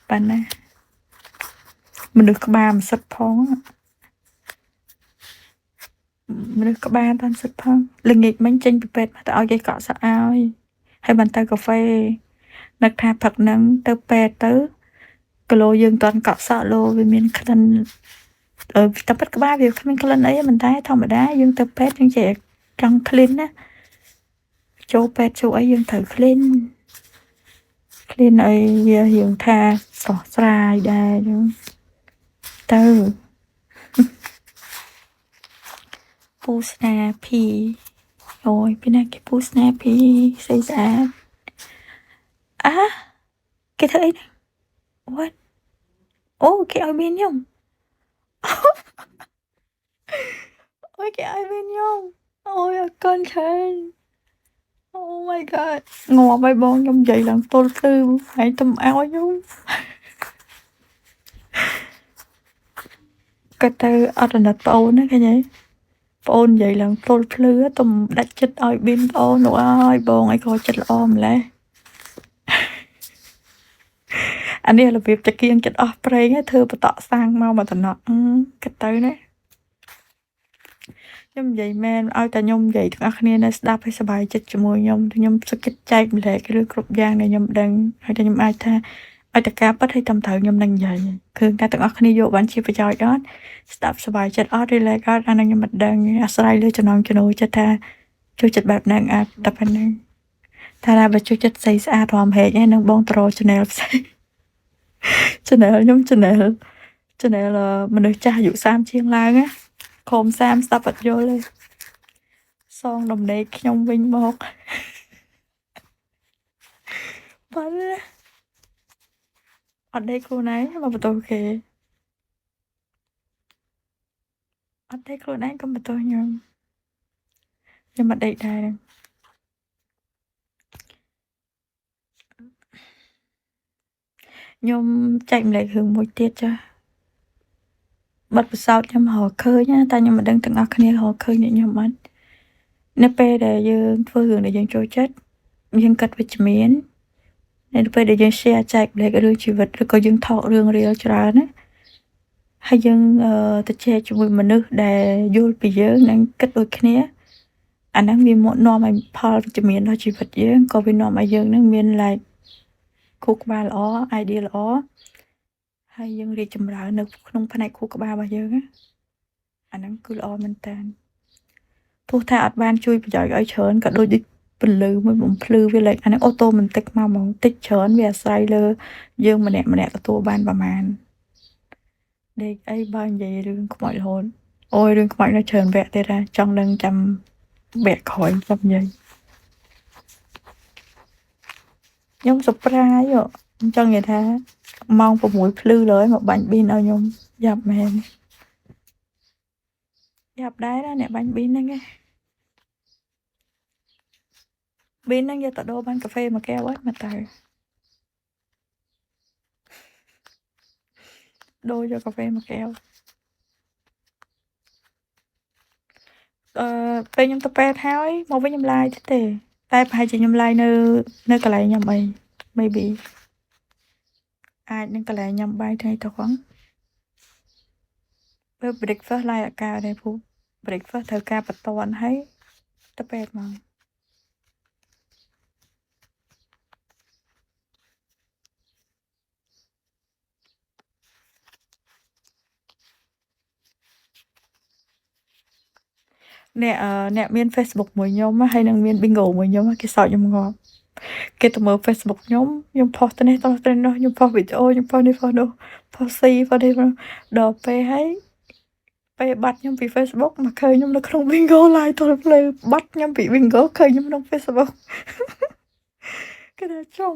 bạn nè mình được có ba mà sắp phong mình được có ba tan sắp phong lần nghịch bánh chanh bị bẹt mà tao cái cọ sợ ai hay bàn tay cà phê nặc thà phật nắng tơ bẹt tớ cái lô dương toàn cọ sợ lô vì mình khăn tập bắt có ba việc mình khăn ấy mình thấy thông ở đá dương tơ bẹt dương trẻ trong clean á chỗ bẹt chỗ ấy dương thử clean ấy dương tha sọ sài đà tơ pu snappy rồi bên này cái pu snappy xây ra cái thứ ấy này what cái áo bên nhung ôi cái áo bên nhung ôi con trời oh my god ngồi bay bon trong vậy lần tôi tư hãy tùm áo nhung cái từ ở trên đặt bao nữa cái gì ôn vậy lần tôi tư tùm đặt chết áo bên ôn nữa ai bon ai coi chết ôm lại anh đi là việcจะกิน ចិត្តអស់ប្រេងធ្វើបតក់សាំងមកមកតំណក់គិតទៅណាខ្ញុំនិយាយមែនឲ្យតែខ្ញុំនិយាយទាំងអស់គ្នានៅស្ដាប់ឲ្យសប្បាយចិត្តជាមួយខ្ញុំសុខចិត្តចែកម្លែករឿងគ្រប់យ៉ាងដែលខ្ញុំដឹងហើយតែខ្ញុំអាចថាឲ្យតែការប៉ັດឲ្យតាមត្រូវខ្ញុំនឹងនិយាយគឺតែទាំងអស់គ្នាយកបានជាប្រយោជន៍អត់ស្ដាប់សប្បាយចិត្តអត់ relax អត់អានឹងខ្ញុំមិនដឹងអាស្រ័យលើចំណងចំណូលចិត្តថាចូលចិត្តបែបហ្នឹងអាចតែប៉ុណ្្នឹងថាបើចូលចិត្តស្អីស្អាតរំហែកហ្នឹងនឹងបងត្រ channel ផ្សេងchannel ខ្ញុំ channel មនុស្សចាស់អាយុ30ជាងឡើងណាខំ30ស្ដាប់អត់យល់ទេសងដំណេកខ្ញុំវិញមកបាត់ណាអត់ដេកខ្លួនឯងមកបន្ទោសគេអត់ដេកខ្លួនឯងកុំបន្ទោសខ្ញុំអត់ដេកដែរខ្ញុំចែកម្លែករឿងមួយទៀតចាបាត់ពិសោធន៍ខ្ញុំរកឃើញណាតែខ្ញុំមិនដឹងទាំងអស់គ្នារកឃើញអ្នកខ្ញុំអត់នៅពេលដែលយើងធ្វើរឿងដែលយើងចូលចិត្តយើងគិតវិជ្ជមាននៅពេលដែលយើង share ចែកម្លែករឿងជីវិតឬក៏យើងថតរឿងរៀលច្រើនណាហើយយើងទៅជែកជាមួយមនុស្សដែលយល់ពីយើងនិងគិតដូចគ្នាអាហ្នឹងវាមកនាំឲ្យផលវិជ្ជមានដល់ជីវិតយើងក៏វានាំឲ្យយើងនឹងមាន like ខួរក្បាលល្អ idea ល្អហើយយើងរីកចម្រើននៅក្នុងផ្នែកខួរក្បាលរបស់យើងណាអាហ្នឹងគឺល្អមែនតើទោះថាអត់បានជួយប្រយោជន៍ឲ្យច្រើនក៏ដូចពលឺមួយបំភ្លឺវាលេចអាហ្នឹងអូតូម៉ាទិកមកហ្មងតិចច្រើនវាអាស្រ័យលើយើងម្នាក់ទទួលបានប្រមាណដេកអីបើនិយាយរឿងខ្មោចរហូតអូយរឿងខ្មោចនៅច្រើនវគ្គទៀតណាចង់ដឹងចាំវគ្គក្រោយចាំនិយាយខ្ញុំ surprise ចង់និយាយថាម៉ោង 6 ភ្លឺលើមកបាញ់ប៊ីនឲ្យខ្ញុំយ៉ាប់មែនយ៉ាប់ដែរណាអ្នកបាញ់ប៊ីនហ្នឹងឯងប៊ីនហ្នឹងយកទៅដូរបានកាហ្វេមួយកែវអត់មកតើដូរយកកាហ្វេមួយកែវពេលខ្ញុំទៅពេទ្យហើយមកវិញខ្ញុំឡាយទេតែប្រហែលជាខ្ញុំឡាយនៅកន្លែងខ្ញុំអី maybe អាចនឹងកន្លែងញ៉ាំបាយថ្ងៃទៅផងពេល breakfast ឡាយអាការដែរពូ breakfast ត្រូវការបន្ទាន់ហើយទៅពេទ្យមកអ្នកមាន Facebook មួយខ្ញុំហើយនឹងមាន bingo មួយខ្ញុំគេសើចខ្ញុំងាប់គេទៅមើល Facebook ខ្ញុំផុសទៅនេះទៅនោះខ្ញុំផុសវីដេអូខ្ញុំផុសនេះផុសនោះផុសស៊ីផុសនេះដល់ពេលហើយពេលបាត់ខ្ញុំពី Facebook មកឃើញខ្ញុំនៅក្នុង bingo live ទល់ភ្លឺបាត់ខ្ញុំពី bingo ឃើញខ្ញុំក្នុង Facebook គេថាចំ